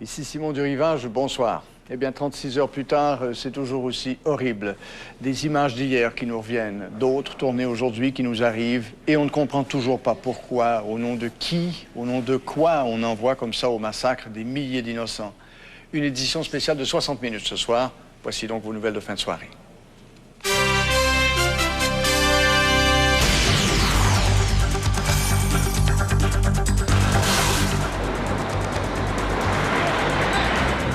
Ici Simon du Rivage, bonsoir. Eh bien, 36 heures plus tard, c'est toujours aussi horrible. Des images d'hier qui nous reviennent, d'autres tournées aujourd'hui qui nous arrivent, et on ne comprend toujours pas pourquoi, au nom de qui, au nom de quoi on envoie comme ça au massacre des milliers d'innocents. Une édition spéciale de 60 minutes ce soir. Voici donc vos nouvelles de fin de soirée.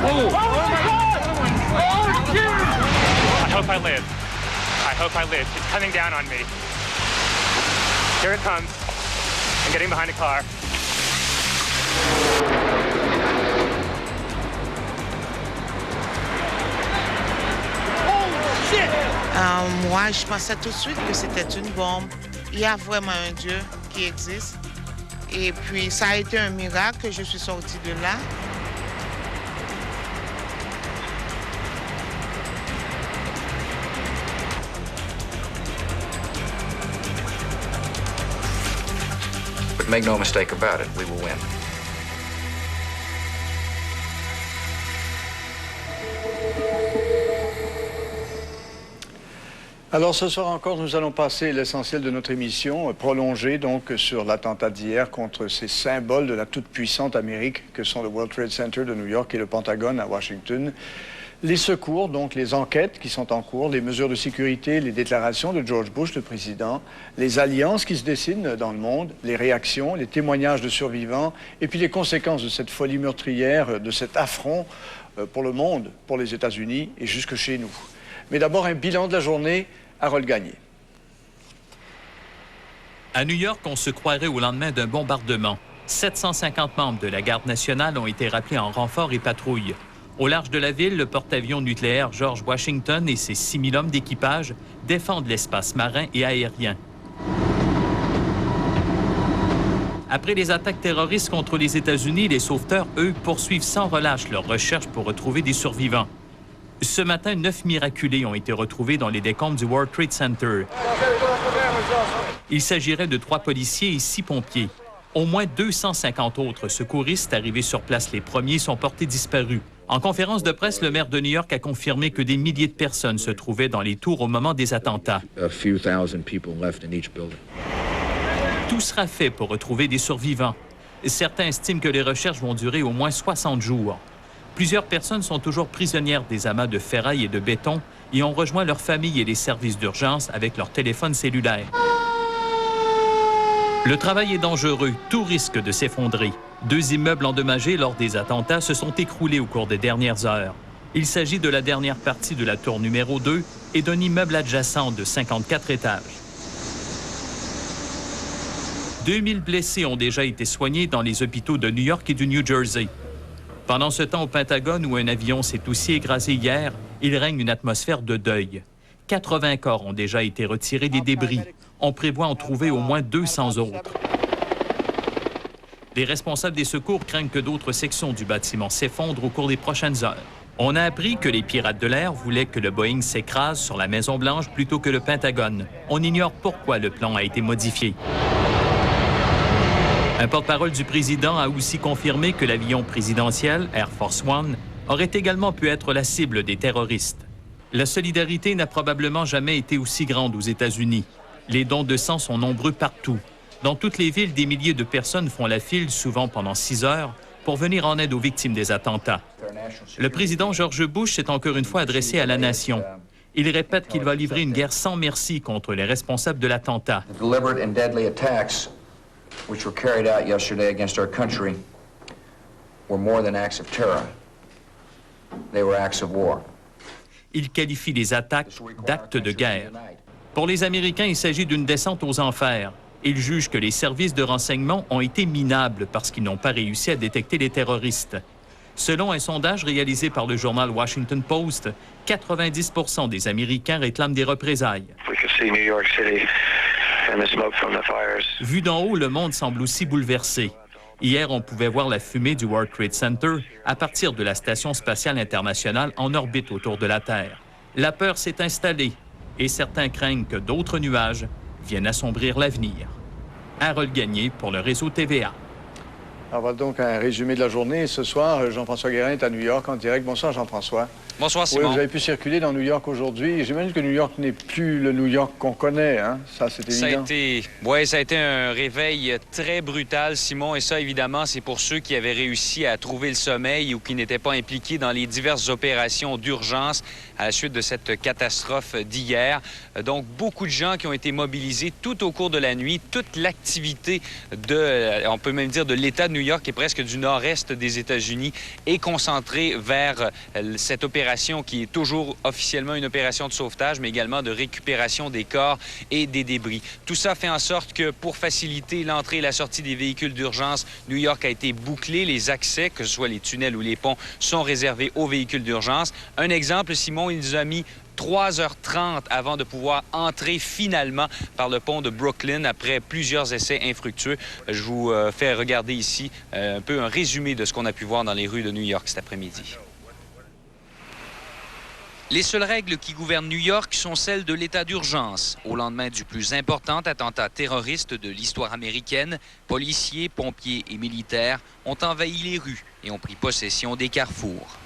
Oh my God! Oh, shit! I hope I live. I hope I live. It's coming down on me. Here it comes. I'm getting behind a car. Oh, shit! Moi, je pensais tout de suite que c'était une bombe. Il y a vraiment un Dieu qui existe. Et puis, ça a été un miracle que je suis sortie de là. But make no mistake about it, we will win. Alors ce soir encore, nous allons passer l'essentiel de notre émission, prolongée donc sur l'attentat d'hier contre ces symboles de la toute-puissante Amérique que sont le World Trade Center de New York et le Pentagone à Washington. Les secours, donc les enquêtes qui sont en cours, les mesures de sécurité, les déclarations de George Bush, le président, les alliances qui se dessinent dans le monde, les réactions, les témoignages de survivants, et puis les conséquences de cette folie meurtrière, de cet affront pour le monde, pour les États-Unis et jusque chez nous. Mais d'abord, un bilan de la journée, Harold Gagné. À New York, on se croirait au lendemain d'un bombardement. 750 membres de la Garde nationale ont été rappelés en renfort et patrouille. Au large de la ville, le porte-avions nucléaire George Washington et ses 6 000 hommes d'équipage défendent l'espace marin et aérien. Après les attaques terroristes contre les États-Unis, les sauveteurs, eux, poursuivent sans relâche leurs recherches pour retrouver des survivants. Ce matin, 9 miraculés ont été retrouvés dans les décombres du World Trade Center. Il s'agirait de 3 policiers et 6 pompiers. Au moins 250 autres secouristes arrivés sur place les premiers sont portés disparus. En conférence de presse, le maire de New York a confirmé que des milliers de personnes se trouvaient dans les tours au moment des attentats. Tout sera fait pour retrouver des survivants. Certains estiment que les recherches vont durer au moins 60 jours. Plusieurs personnes sont toujours prisonnières des amas de ferraille et de béton et ont rejoint leurs familles et les services d'urgence avec leur téléphone cellulaire. Le travail est dangereux, tout risque de s'effondrer. 2 immeubles endommagés lors des attentats se sont écroulés au cours des dernières heures. Il s'agit de la dernière partie de la tour numéro 2 et d'un immeuble adjacent de 54 étages. 2000 blessés ont déjà été soignés dans les hôpitaux de New York et du New Jersey. Pendant ce temps, au Pentagone, où un avion s'est aussi écrasé hier, il règne une atmosphère de deuil. 80 corps ont déjà été retirés des débris. On prévoit en trouver au moins 200 autres. Les responsables des secours craignent que d'autres sections du bâtiment s'effondrent au cours des prochaines heures. On a appris que les pirates de l'air voulaient que le Boeing s'écrase sur la Maison-Blanche plutôt que le Pentagone. On ignore pourquoi le plan a été modifié. Un porte-parole du président a aussi confirmé que l'avion présidentiel, Air Force One, aurait également pu être la cible des terroristes. La solidarité n'a probablement jamais été aussi grande aux États-Unis. Les dons de sang sont nombreux partout. Dans toutes les villes, des milliers de personnes font la file, souvent pendant 6 heures, pour venir en aide aux victimes des attentats. Le président George Bush s'est encore une fois adressé à la nation. Il répète qu'il va livrer une guerre sans merci contre les responsables de l'attentat. Which were carried out yesterday against our country were more than acts of terror. They were acts of war. Il qualifie les attaques d'actes de guerre. Pour les Américains, il s'agit d'une descente aux enfers. Il juge que les services de renseignement ont été minables parce qu'ils n'ont pas réussi à détecter les terroristes. Selon un sondage réalisé par le journal Washington Post, 90% des Américains réclament des représailles. Vu d'en haut, le monde semble aussi bouleversé. Hier, on pouvait voir la fumée du World Trade Center à partir de la Station spatiale internationale en orbite autour de la Terre. La peur s'est installée et certains craignent que d'autres nuages viennent assombrir l'avenir. Harold Gagné pour le réseau TVA. Alors, voilà donc un résumé de la journée. Ce soir, Jean-François Guérin est à New York en direct. Bonsoir, Jean-François. Bonsoir, Simon. Oui, vous avez pu circuler dans New York aujourd'hui. J'imagine que New York n'est plus le New York qu'on connaît, hein? Ça, c'est évident. Ça a été un réveil très brutal, Simon. Et ça, évidemment, c'est pour ceux qui avaient réussi à trouver le sommeil ou qui n'étaient pas impliqués dans les diverses opérations d'urgence à la suite de cette catastrophe d'hier. Donc, beaucoup de gens qui ont été mobilisés tout au cours de la nuit. Toute l'activité on peut même dire de l'État de New York, qui est presque du nord-est des États-Unis, est concentrée vers cette opération qui est toujours officiellement une opération de sauvetage, mais également de récupération des corps et des débris. Tout ça fait en sorte que pour faciliter l'entrée et la sortie des véhicules d'urgence, New York a été bouclé. Les accès, que ce soit les tunnels ou les ponts, sont réservés aux véhicules d'urgence. Un exemple, Simon, il nous a mis 3h30 avant de pouvoir entrer finalement par le pont de Brooklyn après plusieurs essais infructueux. Je vous fais regarder ici un peu un résumé de ce qu'on a pu voir dans les rues de New York cet après-midi. Les seules règles qui gouvernent New York sont celles de l'état d'urgence. Au lendemain du plus important attentat terroriste de l'histoire américaine, policiers, pompiers et militaires ont envahi les rues et ont pris possession des carrefours.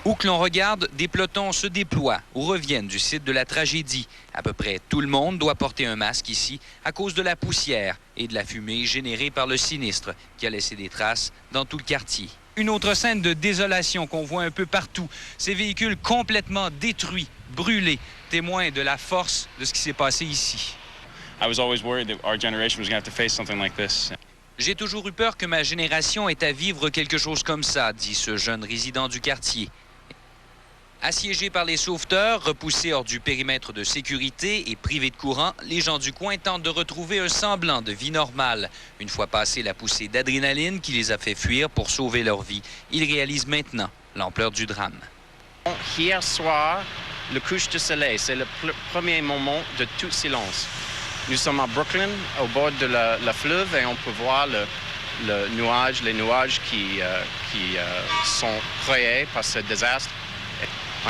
Où que l'on regarde, des pelotons se déploient ou reviennent du site de la tragédie. À peu près tout le monde doit porter un masque ici à cause de la poussière et de la fumée générée par le sinistre qui a laissé des traces dans tout le quartier. Une autre scène de désolation qu'on voit un peu partout. Ces véhicules complètement détruits, brûlés, témoins de la force de ce qui s'est passé ici. J'ai toujours eu peur que ma génération ait à vivre quelque chose comme ça, dit ce jeune résident du quartier. Assiégés par les sauveteurs, repoussés hors du périmètre de sécurité et privés de courant, les gens du coin tentent de retrouver un semblant de vie normale. Une fois passée la poussée d'adrénaline qui les a fait fuir pour sauver leur vie, ils réalisent maintenant l'ampleur du drame. Hier soir, le coucher de soleil, c'est le premier moment de tout silence. Nous sommes à Brooklyn, au bord de la fleuve, et on peut voir les nuages qui sont créés par ce désastre.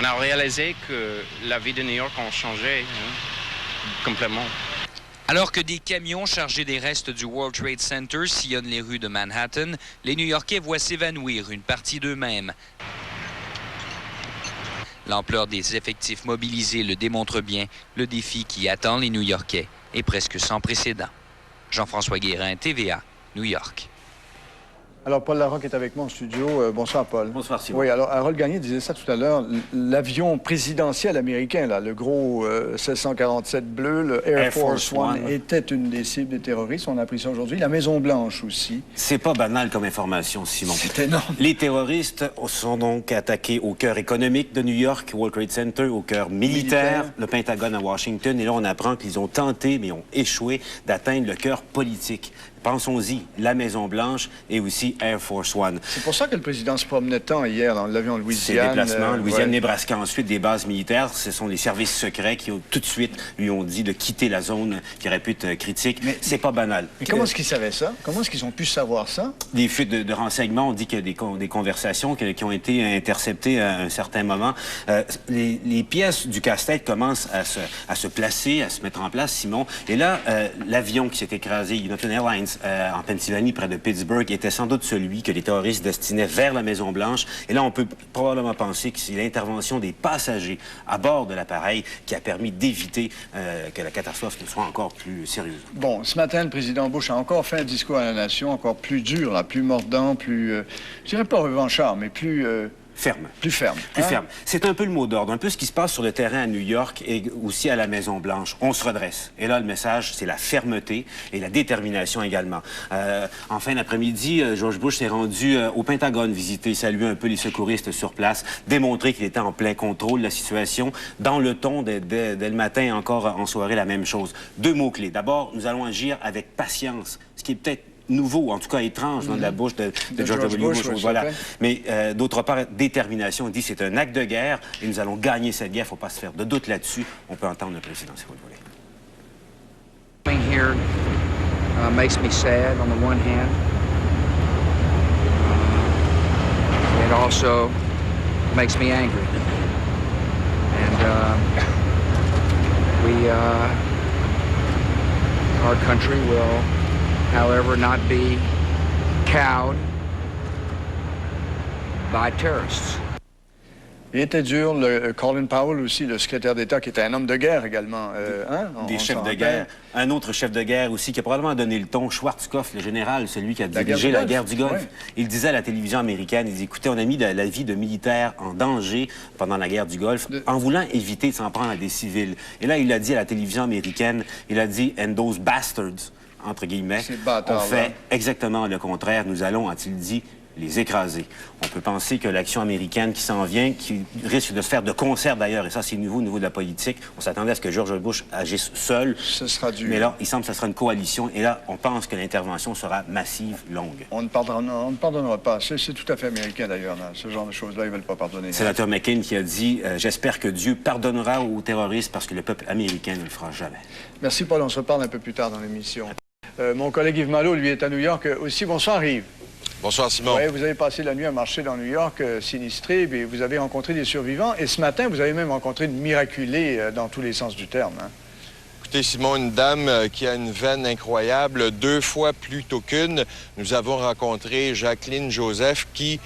On a réalisé que la vie de New York a changé complètement. Alors que des camions chargés des restes du World Trade Center sillonnent les rues de Manhattan, les New-Yorkais voient s'évanouir une partie d'eux-mêmes. L'ampleur des effectifs mobilisés le démontre bien. Le défi qui attend les New-Yorkais est presque sans précédent. Jean-François Guérin, TVA, New York. Alors, Paul Larocque est avec moi en studio. Bonsoir, Paul. Bonsoir, Simon. Oui, alors, Harold Gagné disait ça tout à l'heure. L'avion présidentiel américain, là, le gros 1647 bleu, le Air Force One, était une des cibles des terroristes. On a appris ça aujourd'hui. La Maison-Blanche aussi. C'est pas banal comme information, Simon. C'est énorme. Les terroristes sont donc attaqués au cœur économique de New York, World Trade Center, au cœur militaire, le Pentagone à Washington. Et là, on apprend qu'ils ont tenté, mais ont échoué, d'atteindre le cœur politique. Pensons-y, la Maison-Blanche et aussi Air Force One. C'est pour ça que le président se promenait tant hier dans l'avion de Louisiane. Ses déplacements, Louisiane, Nebraska, ensuite des bases militaires. Ce sont les services secrets qui ont tout de suite lui ont dit de quitter la zone qui aurait pu être critique. Mais c'est pas banal. Mais comment est-ce qu'ils savaient ça? Comment est-ce qu'ils ont pu savoir ça? Des fuites de renseignements, on dit qu'il y a des conversations qui ont été interceptées à un certain moment. Les pièces du casse-tête commencent à se placer, à se mettre en place, Simon. Et là, l'avion qui s'est écrasé, United Airlines, en Pennsylvanie, près de Pittsburgh, était sans doute celui que les terroristes destinaient vers la Maison-Blanche. Et là, on peut probablement penser que c'est l'intervention des passagers à bord de l'appareil qui a permis d'éviter que la catastrophe ne soit encore plus sérieuse. Bon, ce matin, le président Bush a encore fait un discours à la nation, encore plus dur, là, plus mordant, plus, je dirais pas revanchard, mais plus... ferme. Plus ferme. Plus ferme. C'est un peu le mot d'ordre, un peu ce qui se passe sur le terrain à New York et aussi à la Maison-Blanche. On se redresse. Et là, le message, c'est la fermeté et la détermination également. En fin d'après-midi, George Bush s'est rendu au Pentagone visiter, saluer un peu les secouristes sur place, démontrer qu'il était en plein contrôle de la situation. Dans le ton, dès le matin, encore en soirée, la même chose. Deux mots-clés. D'abord, nous allons agir avec patience, ce qui est peut-être nouveau, en tout cas étrange, dans la bouche de George W. Bush. Voilà. Mais d'autre part, détermination. Il dit c'est un acte de guerre et nous allons gagner cette guerre. Il ne faut pas se faire de doute là-dessus. On peut entendre le président, si vous le voulez. Being here makes me sad on the one hand. It also makes me angry. And our country will however, not be cowed by terrorists. Il était dur, Colin Powell aussi, le secrétaire d'État, qui était un homme de guerre également. Des chefs de guerre. Un autre chef de guerre aussi qui a probablement donné le ton, Schwarzkopf, le général, celui qui a dirigé la guerre du Golfe. Oui. Il disait à la télévision américaine, il dit, écoutez, on a mis la vie de militaires en danger pendant la guerre du Golfe en voulant éviter de s'en prendre à des civils. Et là, il a dit à la télévision américaine, il a dit, and those bastards, entre guillemets, on fait exactement le contraire. Nous allons, a-t-il dit, les écraser. On peut penser que l'action américaine qui s'en vient, qui risque de se faire de concert d'ailleurs, et ça c'est nouveau au niveau de la politique, on s'attendait à ce que George Bush agisse seul. Ce sera dur. Mais là, il semble que ce sera une coalition, et là, on pense que l'intervention sera massive, longue. On ne pardonnera pas. C'est tout à fait américain d'ailleurs, ce genre de choses-là, ils ne veulent pas pardonner. Sénateur McCain qui a dit « J'espère que Dieu pardonnera aux terroristes parce que le peuple américain ne le fera jamais. » Merci Paul, on se reparle un peu plus tard dans l'émission. Mon collègue Yves Malo, lui, est à New York aussi. Bonsoir Yves. Bonsoir Simon. Oui, vous avez passé la nuit à marcher dans New York, sinistré, et vous avez rencontré des survivants. Et ce matin, vous avez même rencontré une miraculée dans tous les sens du terme. Hein. Écoutez Simon, une dame qui a une veine incroyable, 2 fois plutôt qu'une. Nous avons rencontré Jacqueline Joseph qui,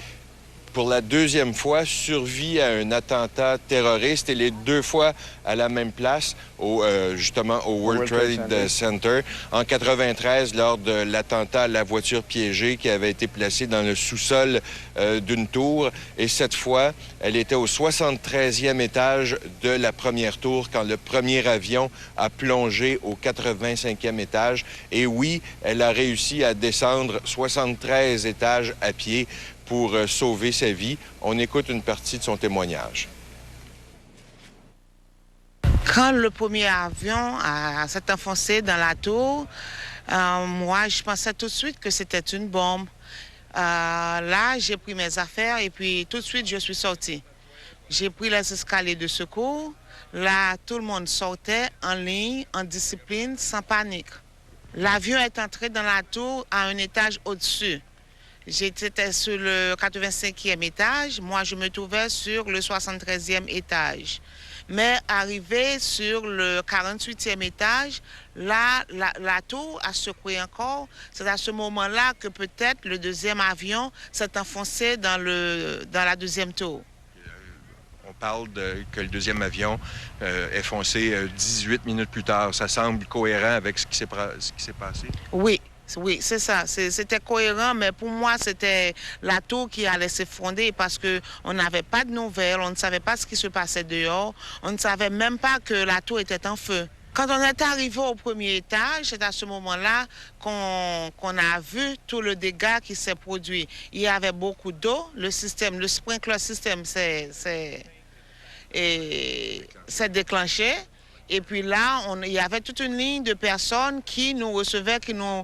pour la 2e fois, survit à un attentat terroriste et les 2 fois à la même place, justement au World Trade Center. En 93, lors de l'attentat à la voiture piégée qui avait été placée dans le sous-sol d'une tour. Et cette fois, elle était au 73e étage de la première tour quand le premier avion a plongé au 85e étage. Et oui, elle a réussi à descendre 73 étages à pied pour sauver sa vie. On écoute une partie de son témoignage. Quand le premier avion s'est enfoncé dans la tour, moi, je pensais tout de suite que c'était une bombe. Là, j'ai pris mes affaires et puis tout de suite, je suis sortie. J'ai pris les escaliers de secours. Là, tout le monde sortait en ligne, en discipline, sans panique. L'avion est entré dans la tour à un étage au-dessus. J'étais sur le 85e étage. Moi, je me trouvais sur le 73e étage. Mais arrivé sur le 48e étage, là, la tour a secoué encore. C'est à ce moment-là que peut-être le 2e avion s'est enfoncé dans la 2e tour. On parle que le 2e avion est foncé 18 minutes plus tard. Ça semble cohérent avec ce qui s'est passé? Oui. Oui, c'est ça. C'était cohérent, mais pour moi, c'était la tour qui allait s'effondrer parce qu'on n'avait pas de nouvelles, on ne savait pas ce qui se passait dehors, on ne savait même pas que la tour était en feu. Quand on est arrivé au premier étage, c'est à ce moment-là qu'on a vu tout le dégât qui s'est produit. Il y avait beaucoup d'eau, le sprinkler system s'est déclenché. Et puis là, il y avait toute une ligne de personnes qui nous recevaient, qui nous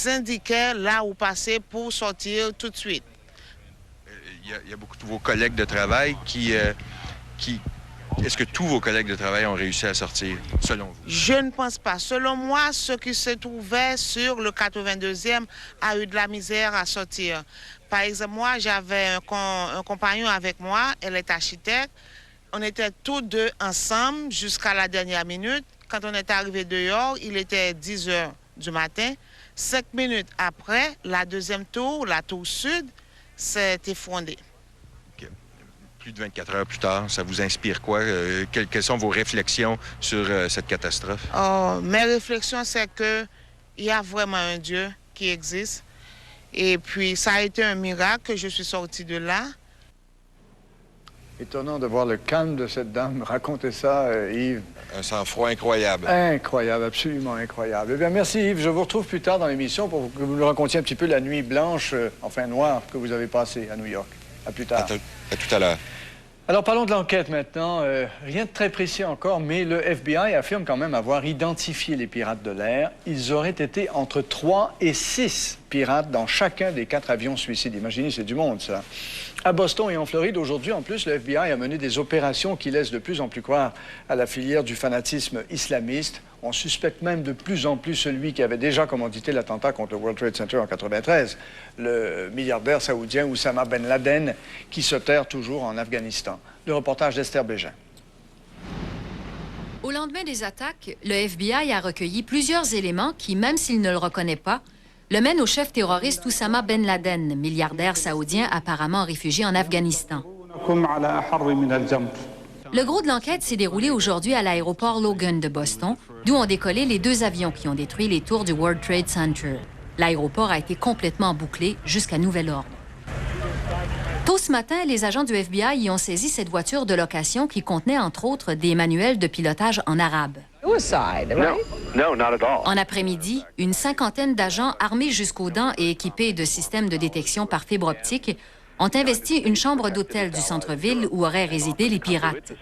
indiquaient là où passer pour sortir tout de suite. Il y a beaucoup de vos collègues de travail qui est-ce que tous vos collègues de travail ont réussi à sortir, selon vous? Je ne pense pas. Selon moi, ceux qui se trouvaient sur le 82e a eu de la misère à sortir. Par exemple, moi, j'avais un compagnon avec moi, elle est architecte. On était tous deux ensemble jusqu'à la dernière minute. Quand on est arrivé dehors, il était 10 heures du matin. 5 minutes après, la 2e tour, la tour sud, s'est effondrée. Okay. Plus de 24 heures plus tard, ça vous inspire quoi? Quelles sont vos réflexions sur cette catastrophe? Mes réflexions, c'est qu'il y a vraiment un Dieu qui existe. Et puis, ça a été un miracle que je suis sortie de là. Étonnant de voir le calme de cette dame. Racontez ça, Yves. Un sang-froid incroyable. Incroyable, absolument incroyable. Eh bien, merci, Yves. Je vous retrouve plus tard dans l'émission pour que vous nous racontiez un petit peu la nuit blanche, enfin noire, que vous avez passée à New York. À plus tard. À tout à l'heure. Alors, parlons de l'enquête maintenant. Rien de très précis encore, mais le FBI affirme quand même avoir identifié les pirates de l'air. Ils auraient été entre 3 et 6 pirates dans chacun des 4 avions suicides. Imaginez, c'est du monde, ça. À Boston et en Floride, aujourd'hui, en plus, le FBI a mené des opérations qui laissent de plus en plus croire à la filière du fanatisme islamiste. On suspecte même de plus en plus celui qui avait déjà commandité l'attentat contre le World Trade Center en 1993, le milliardaire saoudien Oussama Ben Laden, qui se terre toujours en Afghanistan. Le reportage d'Esther Bégin. Au lendemain des attaques, le FBI a recueilli plusieurs éléments qui, même s'il ne le reconnaît pas, le mènent au chef terroriste Oussama Ben Laden, milliardaire saoudien apparemment réfugié en Afghanistan. Le gros de l'enquête s'est déroulé aujourd'hui à l'aéroport Logan de Boston, d'où ont décollé les 2 avions qui ont détruit les tours du World Trade Center. L'aéroport a été complètement bouclé jusqu'à nouvel ordre. Tôt ce matin, les agents du FBI y ont saisi cette voiture de location qui contenait, entre autres, des manuels de pilotage en arabe. En après-midi, une 50aine d'agents armés jusqu'aux dents et équipés de systèmes de détection par fibre optique ont investi une chambre d'hôtel du centre-ville où auraient résidé les pirates.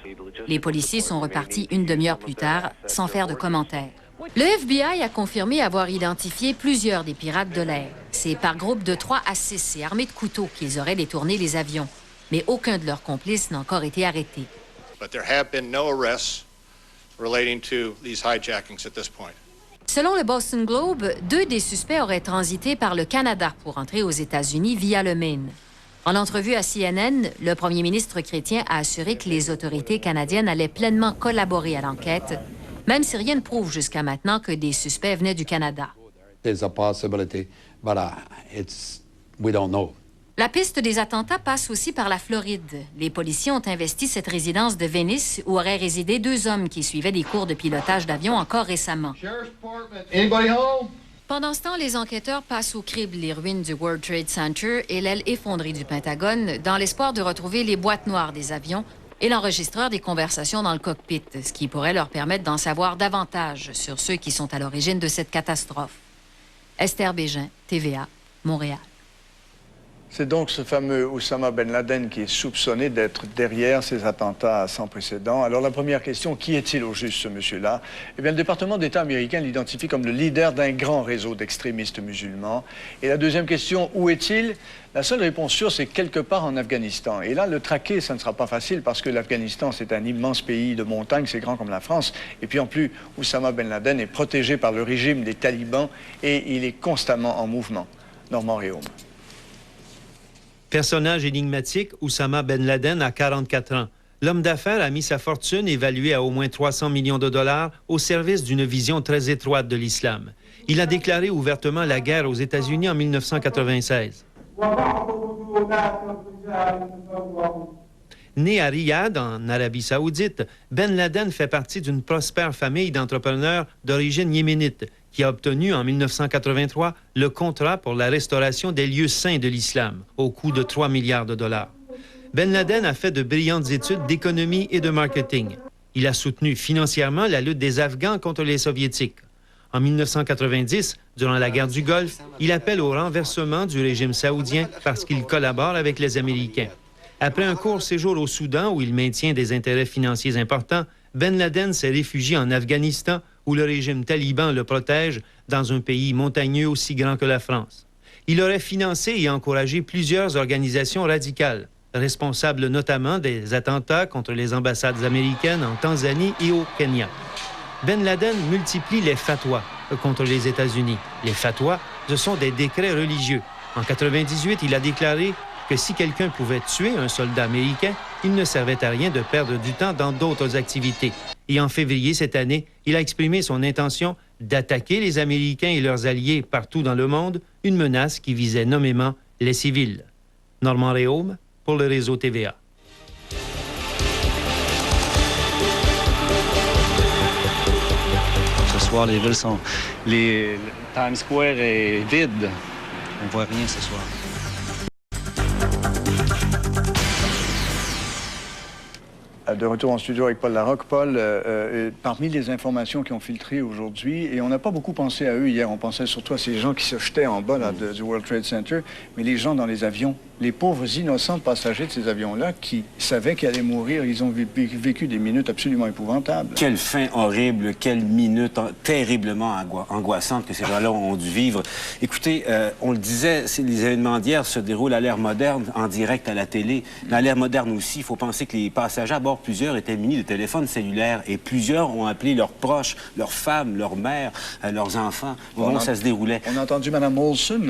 Les policiers sont repartis une demi-heure plus tard, sans faire de commentaires. Le FBI a confirmé avoir identifié plusieurs des pirates de l'air. C'est par groupe de 3 à 6 et armés de couteaux qu'ils auraient détourné les avions. Mais aucun de leurs complices n'a encore été arrêté. Selon le Boston Globe, 2 des suspects auraient transité par le Canada pour entrer aux États-Unis via le Maine. En entrevue à CNN, le premier ministre chrétien a assuré que les autorités canadiennes allaient pleinement collaborer à l'enquête, même si rien ne prouve jusqu'à maintenant que des suspects venaient du Canada. La piste des attentats passe aussi par la Floride. Les policiers ont investi cette résidence de Venice où auraient résidé 2 hommes qui suivaient des cours de pilotage d'avion encore récemment. Pendant ce temps, les enquêteurs passent au crible les ruines du World Trade Center et l'aile effondrée du Pentagone dans l'espoir de retrouver les boîtes noires des avions et l'enregistreur des conversations dans le cockpit, ce qui pourrait leur permettre d'en savoir davantage sur ceux qui sont à l'origine de cette catastrophe. Esther Bégin, TVA, Montréal. C'est donc ce fameux Oussama Ben Laden qui est soupçonné d'être derrière ces attentats sans précédent. Alors la première question, qui est-il au juste, ce monsieur-là? Eh bien, le département d'État américain l'identifie comme le leader d'un grand réseau d'extrémistes musulmans. Et la deuxième question, où est-il? La seule réponse sûre, c'est quelque part en Afghanistan. Et là, le traquer, ça ne sera pas facile parce que l'Afghanistan, c'est un immense pays de montagne, c'est grand comme la France. Et puis en plus, Oussama Ben Laden est protégé par le régime des talibans et il est constamment en mouvement. Normand Réaume. Personnage énigmatique, Oussama Ben Laden a 44 ans. L'homme d'affaires a mis sa fortune, évaluée à au moins 300 millions de dollars, au service d'une vision très étroite de l'islam. Il a déclaré ouvertement la guerre aux États-Unis en 1996. Né à Riyad, en Arabie saoudite, Ben Laden fait partie d'une prospère famille d'entrepreneurs d'origine yéménite qui a obtenu en 1983 le contrat pour la restauration des lieux saints de l'islam, au coût de 3 milliards de dollars. Ben Laden a fait de brillantes études d'économie et de marketing. Il a soutenu financièrement la lutte des Afghans contre les Soviétiques. En 1990, durant la guerre du Golfe, il appelle au renversement du régime saoudien parce qu'il collabore avec les Américains. Après un court séjour au Soudan où il maintient des intérêts financiers importants, Ben Laden s'est réfugié en Afghanistan où le régime taliban le protège dans un pays montagneux aussi grand que la France. Il aurait financé et encouragé plusieurs organisations radicales, responsables notamment des attentats contre les ambassades américaines en Tanzanie et au Kenya. Ben Laden multiplie les fatwas contre les États-Unis. Les fatwas, ce sont des décrets religieux. En 1998, il a déclaré que si quelqu'un pouvait tuer un soldat américain, il ne servait à rien de perdre du temps dans d'autres activités. Et en février cette année, il a exprimé son intention d'attaquer les Américains et leurs alliés partout dans le monde, une menace qui visait nommément les civils. Normand Réaume, pour le réseau TVA. Ce soir, les villes sont... Times Square est vide. On voit rien ce soir. De retour en studio avec Paul Larocque. Paul, parmi les informations qui ont filtré aujourd'hui, et on n'a pas beaucoup pensé à eux hier, on pensait surtout à ces gens qui se jetaient en bas là, du World Trade Center, mais les gens dans les avions, les pauvres innocents passagers de ces avions-là qui savaient qu'ils allaient mourir, ils ont vécu des minutes absolument épouvantables. Quelle fin horrible, quelle minute terriblement angoissante que ces gens-là ont dû vivre. Écoutez, on le disait, les événements d'hier se déroulent à l'ère moderne, en direct à la télé. Mais à l'ère moderne aussi, il faut penser que les passagers à bord bord, plusieurs étaient munis de téléphones cellulaires et plusieurs ont appelé leurs proches, leurs femmes, leurs mères, leurs enfants au moment où ça se déroulait. On a entendu Mme Olson,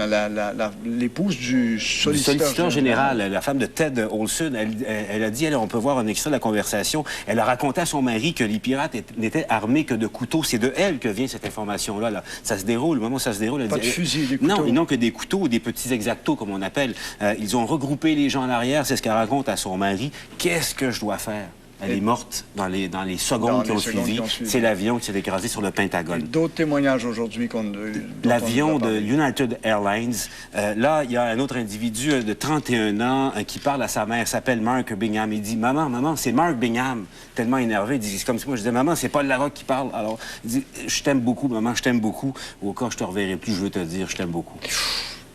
l'épouse du solliciteur général, la femme de Ted Olson. Elle a dit, on peut voir un extrait de la conversation, elle a raconté à son mari que les pirates n'étaient armés que de couteaux. C'est de elle que vient cette information-là. Là. Ça se déroule, le moment où ça se déroule... Elle pas dit, de fusil, des couteaux. Non, ils n'ont que des couteaux ou des petits exactos, comme on appelle. Ils ont regroupé les gens en arrière, c'est ce qu'elle raconte à son mari. Qu'est-ce que je dois faire? Elle est morte dans les secondes qui ont suivi. C'est l'avion qui s'est écrasé sur le Pentagone. D'autres témoignages aujourd'hui qu'on... L'avion de United Airlines. Là, il y a un autre individu de 31 ans qui parle à sa mère, s'appelle Mark Bingham. Il dit, maman, c'est Mark Bingham. Tellement énervé, il dit, c'est comme si moi je disais, maman, c'est Paul Larocque qui parle. Alors, il dit, je t'aime beaucoup, maman, je t'aime beaucoup. Au cas où je te reverrai plus, je veux te dire, je t'aime beaucoup.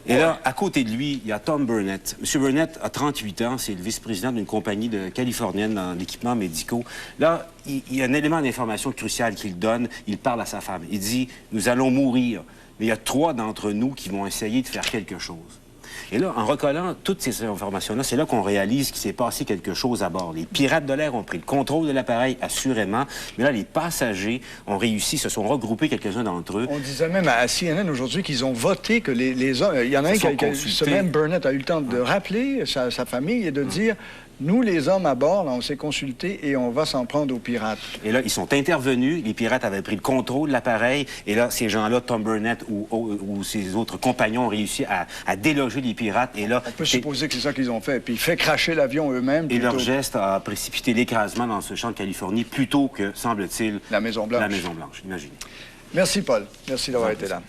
Et là, à côté de lui, il y a Tom Burnett. M. Burnett a 38 ans, c'est le vice-président d'une compagnie californienne en équipements médicaux. Là, il y a un élément d'information crucial qu'il donne. Il parle à sa femme. Il dit, nous allons mourir, mais il y a 3 d'entre nous qui vont essayer de faire quelque chose. Et là, en recollant toutes ces informations-là, c'est là qu'on réalise qu'il s'est passé quelque chose à bord. Les pirates de l'air ont pris le contrôle de l'appareil, assurément, mais là, les passagers ont réussi, se sont regroupés, quelques-uns d'entre eux. On disait même à CNN aujourd'hui qu'ils ont voté que les hommes... Il y en a un qui, même Burnett, a eu le temps de rappeler sa famille et de dire... Nous, les hommes à bord, là, on s'est consultés et on va s'en prendre aux pirates. Et là, ils sont intervenus. Les pirates avaient pris le contrôle de l'appareil. Et là, ces gens-là, Tom Burnett ou ses autres compagnons ont réussi à déloger les pirates. Et là, on peut supposer que c'est ça qu'ils ont fait. Puis ils fait cracher l'avion eux-mêmes. Et leur geste a précipité l'écrasement dans ce champ de Californie plutôt que, semble-t-il, la Maison-Blanche. La Maison-Blanche, imaginez. Merci, Paul. Merci d'avoir été là.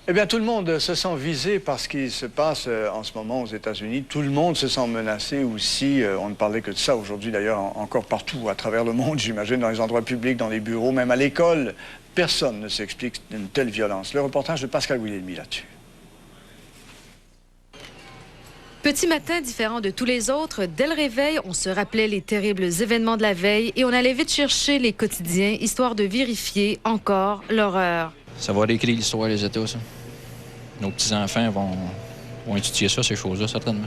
Eh bien, tout le monde se sent visé par ce qui se passe en ce moment aux États-Unis. Tout le monde se sent menacé aussi. On ne parlait que de ça aujourd'hui, d'ailleurs, encore partout à travers le monde, j'imagine, dans les endroits publics, dans les bureaux, même à l'école. Personne ne s'explique d'une telle violence. Le reportage de Pascal Wilhelmy là-dessus. Petit matin différent de tous les autres, dès le réveil, on se rappelait les terribles événements de la veille et on allait vite chercher les quotidiens, histoire de vérifier encore l'horreur. Ça va réécrire l'histoire des États, ça. Nos petits-enfants vont étudier ça, ces choses-là, certainement.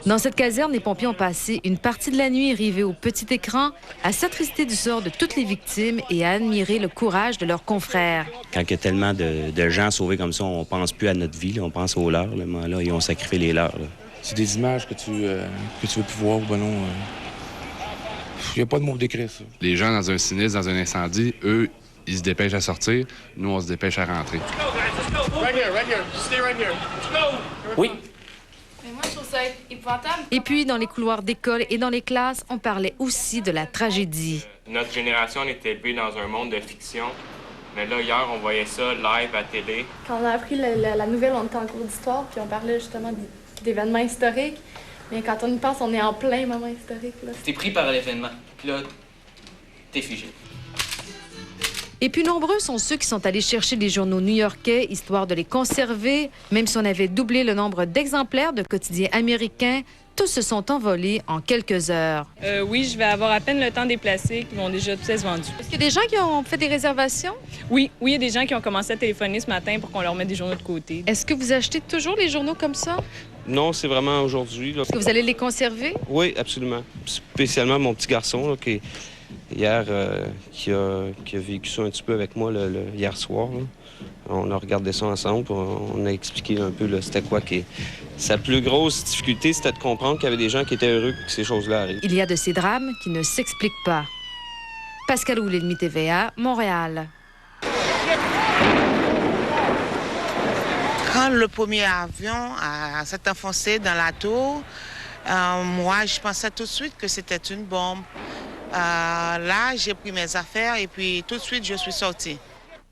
Dans cette caserne, les pompiers ont passé une partie de la nuit rivés au petit écran à s'attrister du sort de toutes les victimes et à admirer le courage de leurs confrères. Quand il y a tellement de gens sauvés comme ça, on pense plus à notre vie, là, on pense aux leurs. Là, ils ont sacrifié les leurs. C'est des images que tu veux plus voir ou ben non. Il n'y a pas de mots pour décrire ça. Les gens dans un sinistre, dans un incendie, eux, ils se dépêchent à sortir. Nous, on se dépêche à rentrer. Oui. Mais moi, je trouve ça épouvantable. Et puis, dans les couloirs d'école et dans les classes, on parlait aussi de la tragédie. Notre génération, on était élevée dans un monde de fiction. Mais là, hier, on voyait ça live à télé. Quand on a appris la nouvelle, on était en cours d'histoire, puis on parlait justement d'événements historiques. Mais quand on y pense, on est en plein moment historique. T'es pris par l'événement, puis là, t'es figé. Et puis nombreux sont ceux qui sont allés chercher des journaux new-yorkais, histoire de les conserver. Même si on avait doublé le nombre d'exemplaires de quotidiens américains, tous se sont envolés en quelques heures. Oui, je vais avoir à peine le temps de déplacer, qui vont déjà tous être vendus. Est-ce qu'il y a des gens qui ont fait des réservations? Oui, il y a des gens qui ont commencé à téléphoner ce matin pour qu'on leur mette des journaux de côté. Est-ce que vous achetez toujours les journaux comme ça? Non, c'est vraiment aujourd'hui. Est-ce que vous allez les conserver? Oui, absolument. Spécialement mon petit garçon, là, qui a vécu ça un petit peu avec moi hier soir. Là. On a regardé ça ensemble, on a expliqué un peu c'était quoi sa plus grosse difficulté, c'était de comprendre qu'il y avait des gens qui étaient heureux que ces choses-là arrivent. Il y a de ces drames qui ne s'expliquent pas. Pascal Wilhelmy, TVA, Montréal. Quand le premier avion s'est enfoncé dans la tour, moi, je pensais tout de suite que c'était une bombe. Là, j'ai pris mes affaires et puis tout de suite, je suis sortie.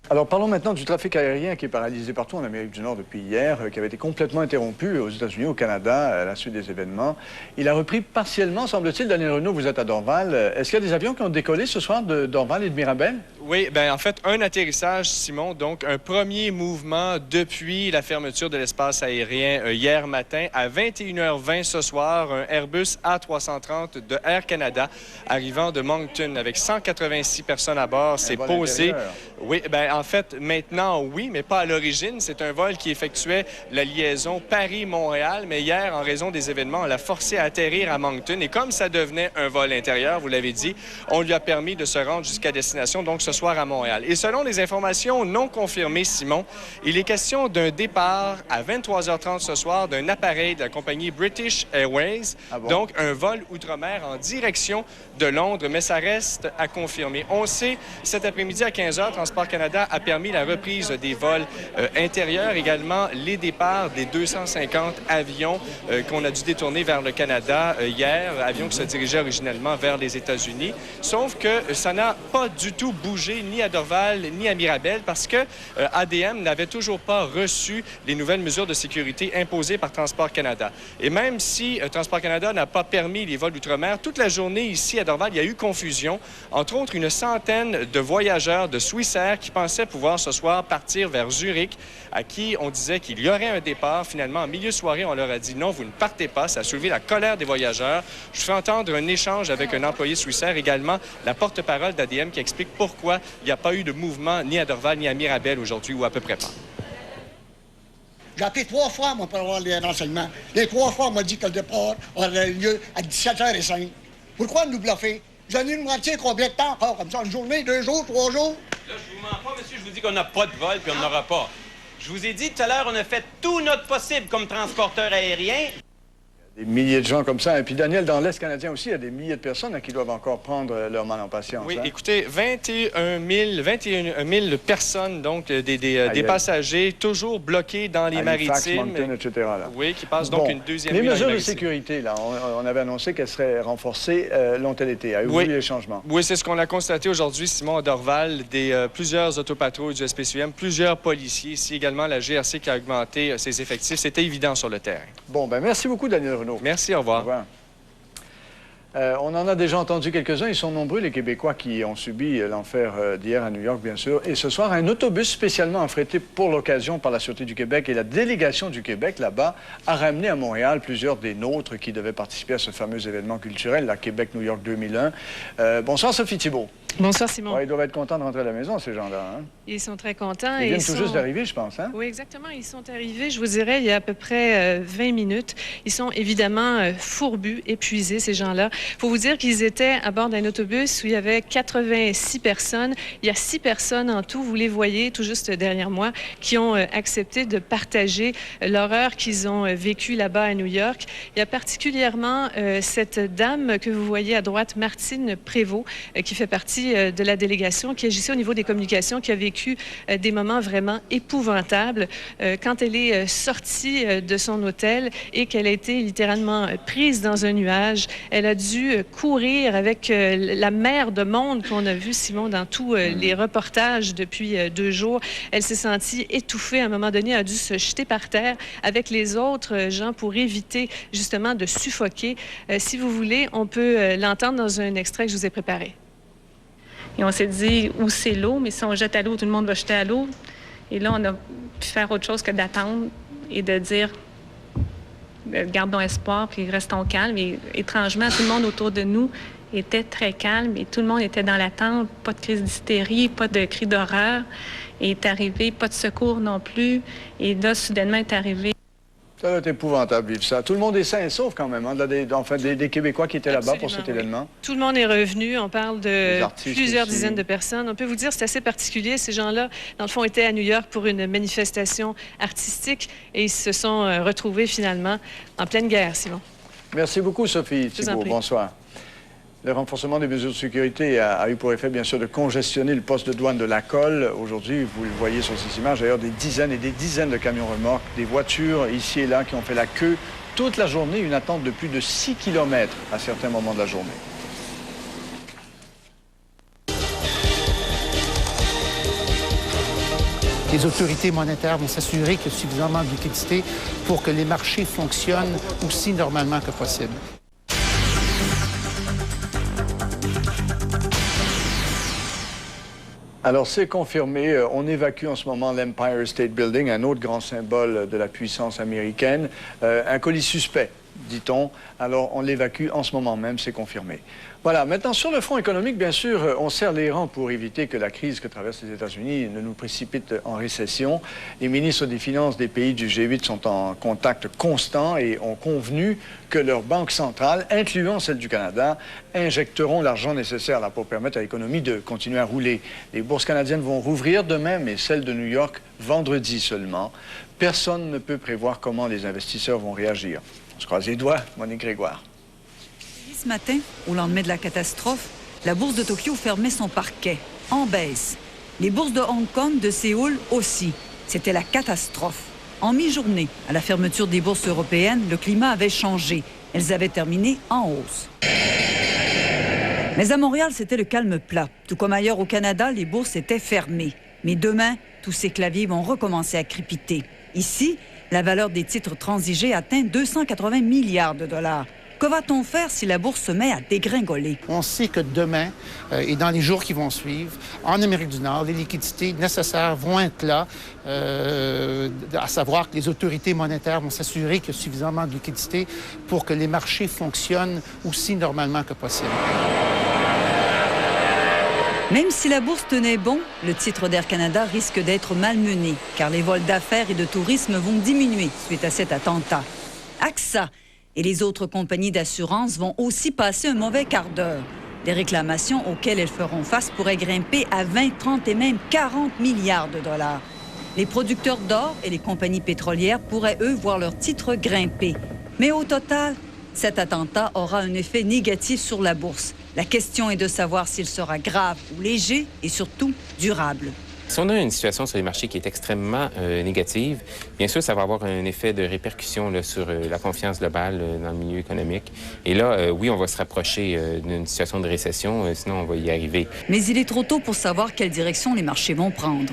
Alors, parlons maintenant du trafic aérien qui est paralysé partout en Amérique du Nord depuis hier, qui avait été complètement interrompu aux États-Unis, au Canada, à la suite des événements. Il a repris partiellement, semble-t-il. Daniel Renaud, vous êtes à Dorval. Est-ce qu'il y a des avions qui ont décollé ce soir de Dorval et de Mirabel? Oui, bien, en fait, un atterrissage, Simon, donc un premier mouvement depuis la fermeture de l'espace aérien hier matin à 21h20 ce soir, un Airbus A330 de Air Canada arrivant de Moncton avec 186 personnes à bord, s'est posé. Oui, bien, en fait, maintenant, oui, mais pas à l'origine. C'est un vol qui effectuait la liaison Paris-Montréal, mais hier, en raison des événements, on l'a forcé à atterrir à Moncton. Et comme ça devenait un vol intérieur, vous l'avez dit, on lui a permis de se rendre jusqu'à destination, donc ce soir à Montréal. Et selon les informations non confirmées, Simon, il est question d'un départ à 23h30 ce soir d'un appareil de la compagnie British Airways, donc un vol outre-mer en direction de Londres, mais ça reste à confirmer. On sait, cet après-midi à 15h, Transport Canada a permis la reprise des vols intérieurs, également les départs des 250 avions qu'on a dû détourner vers le Canada hier, avions qui se dirigeaient originellement vers les États-Unis, sauf que ça n'a pas du tout bougé ni à Dorval ni à Mirabel parce que ADM n'avait toujours pas reçu les nouvelles mesures de sécurité imposées par Transport Canada. Et même si Transport Canada n'a pas permis les vols d'outre-mer, toute la journée ici à Dorval, il y a eu confusion. Entre autres, une centaine de voyageurs de Swissair qui pensaient pouvoir ce soir partir vers Zurich, à qui on disait qu'il y aurait un départ. Finalement, en milieu de soirée, on leur a dit non, vous ne partez pas. Ça a soulevé la colère des voyageurs. Je fais entendre un échange avec un employé Swissair, également la porte-parole d'ADM qui explique pourquoi il n'y a pas eu de mouvement ni à Dorval ni à Mirabel aujourd'hui, ou à peu près pas. J'ai appelé 3 fois, moi, pour avoir les renseignements. Les 3 fois, on m'a dit que le départ aurait lieu à 17h05. Pourquoi nous bluffer? Vous avez une moitié combien de temps encore, comme ça? Une journée, 2 jours, 3 jours? Là, je vous mens pas, monsieur, je vous dis qu'on n'a pas de vol, puis on n'aura pas. Je vous ai dit tout à l'heure, on a fait tout notre possible comme transporteur aérien. Des milliers de gens comme ça. Et puis, Daniel, dans l'Est canadien aussi, il y a des milliers de personnes qui doivent encore prendre leur mal en patience. Oui, écoutez, 21 000 personnes, donc des passagers toujours bloqués dans les Halifax, maritimes. Moncton, etc. Là. Oui, qui passent donc une deuxième nuit Les dans mesures de maritimes. sécurité, là, on avait annoncé qu'elles seraient renforcées. L'ont-elles été? Avez-vous vu les changements? Oui, c'est ce qu'on a constaté aujourd'hui, Simon, à Dorval. Plusieurs autopatrouilles du SPCUM, plusieurs policiers. Ici également, la GRC qui a augmenté ses effectifs. C'était évident sur le terrain. Bon, ben merci beaucoup, Daniel Renaud. Merci, au revoir. Au revoir. On en a déjà entendu quelques-uns. Ils sont nombreux, les Québécois, qui ont subi l'enfer d'hier à New York, bien sûr. Et ce soir, un autobus spécialement affrété pour l'occasion par la Sûreté du Québec et la délégation du Québec, là-bas, a ramené à Montréal plusieurs des nôtres qui devaient participer à ce fameux événement culturel, la Québec-New York 2001. Bonsoir, Sophie Thibault. Bonsoir, Simon. Ouais, ils doivent être contents de rentrer à la maison, ces gens-là. Hein? Ils sont très contents. Ils viennent tout juste d'arriver, je pense. Hein? Oui, exactement. Ils sont arrivés, je vous dirais, il y a à peu près 20 minutes. Ils sont évidemment fourbus, épuisés, ces gens-là. Il faut vous dire qu'ils étaient à bord d'un autobus où il y avait 86 personnes. Il y a 6 personnes en tout, vous les voyez tout juste derrière moi, qui ont accepté de partager l'horreur qu'ils ont vécue là-bas à New York. Il y a particulièrement cette dame que vous voyez à droite, Martine Prévost, qui fait partie de la délégation, qui agissait au niveau des communications, qui a vécu des moments vraiment épouvantables quand elle est sortie de son hôtel et qu'elle a été littéralement prise dans un nuage. Elle a dû courir avec la mer de monde qu'on a vu, Simon, dans tous les reportages depuis 2 jours. Elle s'est sentie étouffée. À un moment donné, elle a dû se jeter par terre avec les autres gens pour éviter justement de suffoquer. Si vous voulez, on peut l'entendre dans un extrait que je vous ai préparé. Et on s'est dit, où c'est l'eau, mais si on jette à l'eau, tout le monde va jeter à l'eau. Et là, on a pu faire autre chose que d'attendre et de dire, gardons espoir, puis restons calmes. Et étrangement, tout le monde autour de nous était très calme et tout le monde était dans l'attente. Pas de crise d'hystérie, pas de cris d'horreur. Et est arrivé, pas de secours non plus. Et là, soudainement, est arrivé. Ça doit être épouvantable, vivre ça. Tout le monde est sain et sauf quand même, hein, des Québécois qui étaient là-bas pour cet événement. Tout le monde est revenu. On parle de plusieurs dizaines de personnes. On peut vous dire, c'est assez particulier. Ces gens-là, dans le fond, étaient à New York pour une manifestation artistique et ils se sont retrouvés finalement en pleine guerre, Simon. Merci beaucoup, Sophie Thibault. Bonsoir. Le renforcement des mesures de sécurité a eu pour effet, bien sûr, de congestionner le poste de douane de Lacolle. Aujourd'hui, vous le voyez sur ces images, d'ailleurs, des dizaines et des dizaines de camions remorques, des voitures ici et là qui ont fait la queue toute la journée, une attente de plus de 6 km à certains moments de la journée. Les autorités monétaires vont s'assurer qu'il y a suffisamment de liquidité pour que les marchés fonctionnent aussi normalement que possible. Alors, c'est confirmé. On évacue en ce moment l'Empire State Building, un autre grand symbole de la puissance américaine. Un colis suspect dit-on. Alors, on l'évacue en ce moment même, c'est confirmé. Voilà, maintenant, sur le front économique, bien sûr, on serre les rangs pour éviter que la crise que traversent les États-Unis ne nous précipite en récession. Les ministres des Finances des pays du G8 sont en contact constant et ont convenu que leurs banques centrales, incluant celle du Canada, injecteront l'argent nécessaire là, pour permettre à l'économie de continuer à rouler. Les bourses canadiennes vont rouvrir demain, mais celle de New York vendredi seulement. Personne ne peut prévoir comment les investisseurs vont réagir. On se croise les doigts, Monique Grégoire. Ce matin, au lendemain de la catastrophe, la bourse de Tokyo fermait son parquet, en baisse. Les bourses de Hong Kong, de Séoul aussi. C'était la catastrophe. En mi-journée, à la fermeture des bourses européennes, le climat avait changé. Elles avaient terminé en hausse. Mais à Montréal, c'était le calme plat. Tout comme ailleurs au Canada, les bourses étaient fermées. Mais demain, tous ces claviers vont recommencer à crépiter. Ici, la valeur des titres transigés atteint 280 milliards de dollars. Que va-t-on faire si la bourse se met à dégringoler? On sait que demain et dans les jours qui vont suivre, en Amérique du Nord, les liquidités nécessaires vont être là, à savoir que les autorités monétaires vont s'assurer qu'il y a suffisamment de liquidités pour que les marchés fonctionnent aussi normalement que possible. Même si la bourse tenait bon, le titre d'Air Canada risque d'être malmené, car les vols d'affaires et de tourisme vont diminuer suite à cet attentat. AXA et les autres compagnies d'assurance vont aussi passer un mauvais quart d'heure. Les réclamations auxquelles elles feront face pourraient grimper à 20, 30 et même 40 milliards de dollars. Les producteurs d'or et les compagnies pétrolières pourraient, eux, voir leurs titres grimper. Mais au total, cet attentat aura un effet négatif sur la bourse. La question est de savoir s'il sera grave ou léger et surtout durable. Si on a une situation sur les marchés qui est extrêmement négative, bien sûr, ça va avoir un effet de répercussion là, sur la confiance globale dans le milieu économique. Et là, oui, on va se rapprocher d'une situation de récession, sinon on va y arriver. Mais il est trop tôt pour savoir quelle direction les marchés vont prendre.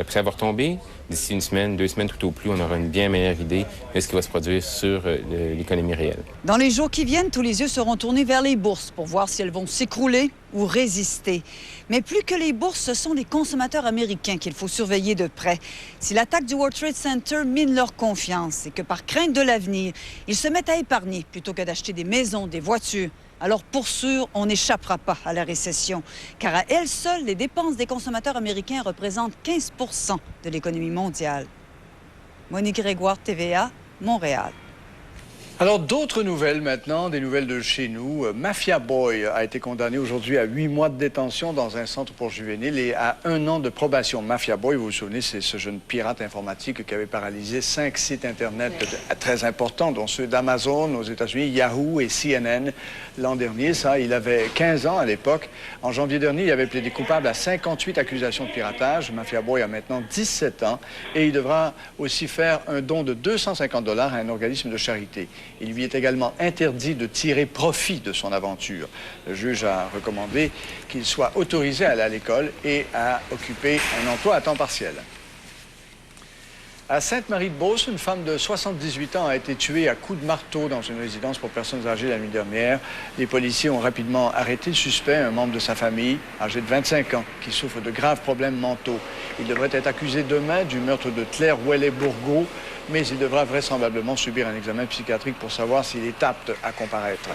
Ça va retomber. D'ici une semaine, 2 semaines tout au plus, on aura une bien meilleure idée de ce qui va se produire sur l'économie réelle. Dans les jours qui viennent, tous les yeux seront tournés vers les bourses pour voir si elles vont s'écrouler ou résister. Mais plus que les bourses, ce sont les consommateurs américains qu'il faut surveiller de près. Si l'attaque du World Trade Center mine leur confiance et que par crainte de l'avenir, ils se mettent à épargner plutôt que d'acheter des maisons, des voitures, alors pour sûr, on n'échappera pas à la récession. Car à elles seules, les dépenses des consommateurs américains représentent 15 % de l'économie mondiale. Monique Grégoire, TVA, Montréal. Alors, d'autres nouvelles maintenant, des nouvelles de chez nous. Mafia Boy a été condamné aujourd'hui à 8 mois de détention dans un centre pour juvéniles et à 1 an de probation. Mafia Boy, vous vous souvenez, c'est ce jeune pirate informatique qui avait paralysé 5 sites Internet très importants, dont ceux d'Amazon aux États-Unis, Yahoo et CNN l'an dernier. Ça, il avait 15 ans à l'époque. En janvier dernier, il avait plaidé coupable à 58 accusations de piratage. Mafia Boy a maintenant 17 ans et il devra aussi faire un don de 250 $ à un organisme de charité. Il lui est également interdit de tirer profit de son aventure. Le juge a recommandé qu'il soit autorisé à aller à l'école et à occuper un emploi à temps partiel. À Sainte-Marie-de-Beauce, une femme de 78 ans a été tuée à coups de marteau dans une résidence pour personnes âgées la nuit dernière. Les policiers ont rapidement arrêté le suspect, un membre de sa famille, âgé de 25 ans, qui souffre de graves problèmes mentaux. Il devrait être accusé demain du meurtre de Claire Ouellet-Bourgault, mais il devra vraisemblablement subir un examen psychiatrique pour savoir s'il est apte à comparaître.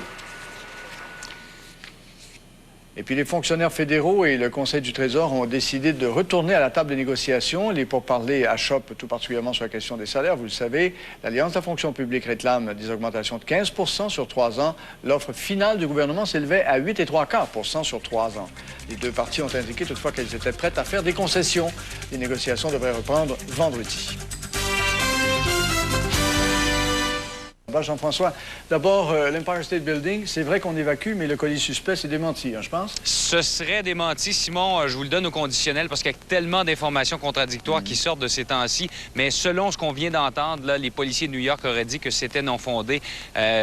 Et puis les fonctionnaires fédéraux et le Conseil du Trésor ont décidé de retourner à la table des négociations. Les pourparlers achoppent tout particulièrement sur la question des salaires. Vous le savez, l'Alliance de la fonction publique réclame des augmentations de 15 % sur 3 ans. L'offre finale du gouvernement s'élevait à 8,75 % sur 3 ans. Les deux parties ont indiqué toutefois qu'elles étaient prêtes à faire des concessions. Les négociations devraient reprendre vendredi. Jean-François, d'abord, l'Empire State Building, c'est vrai qu'on évacue, mais le colis suspect, c'est démenti, hein, je pense? Ce serait démenti, Simon. Je vous le donne au conditionnel parce qu'il y a tellement d'informations contradictoires qui sortent de ces temps-ci. Mais selon ce qu'on vient d'entendre, là, les policiers de New York auraient dit que c'était non fondé.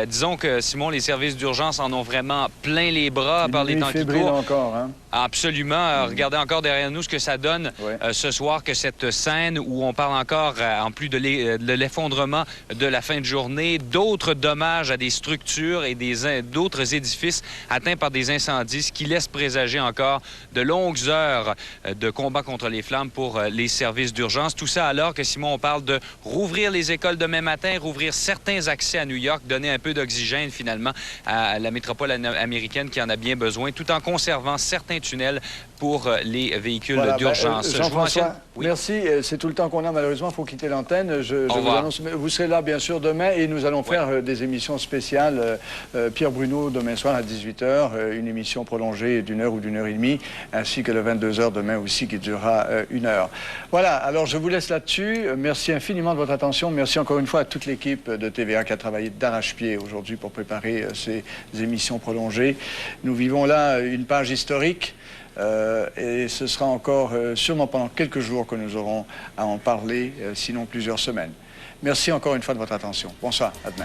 Disons que, Simon, les services d'urgence en ont vraiment plein les bras par les temps qui courent. Encore, hein? Absolument. Regardez encore derrière nous ce que ça donne ce soir, que cette scène où on parle encore, en plus de l'effondrement de la fin de journée, d'autres dommages à des structures et d'autres édifices atteints par des incendies, ce qui laisse présager encore de longues heures de combat contre les flammes pour les services d'urgence. Tout ça alors que, Simon, on parle de rouvrir les écoles demain matin, rouvrir certains accès à New York, donner un peu d'oxygène finalement à la métropole américaine qui en a bien besoin, tout en conservant certains tunnels pour les véhicules d'urgence. Jean-François, merci. C'est tout le temps qu'on a, malheureusement. Il faut quitter l'antenne. Je vous annonce, vous serez là, bien sûr, demain et nous allons faire des émissions spéciales. Pierre Bruno, demain soir à 18h, une émission prolongée d'1 heure ou d'1 heure et demie, ainsi que le 22h demain aussi, qui durera 1 heure. Voilà, alors je vous laisse là-dessus. Merci infiniment de votre attention. Merci encore une fois à toute l'équipe de TVA qui a travaillé d'arrache-pied aujourd'hui pour préparer ces émissions prolongées. Nous vivons là une page historique. Et ce sera encore sûrement pendant quelques jours que nous aurons à en parler, sinon plusieurs semaines. Merci encore une fois de votre attention. Bonsoir, à demain.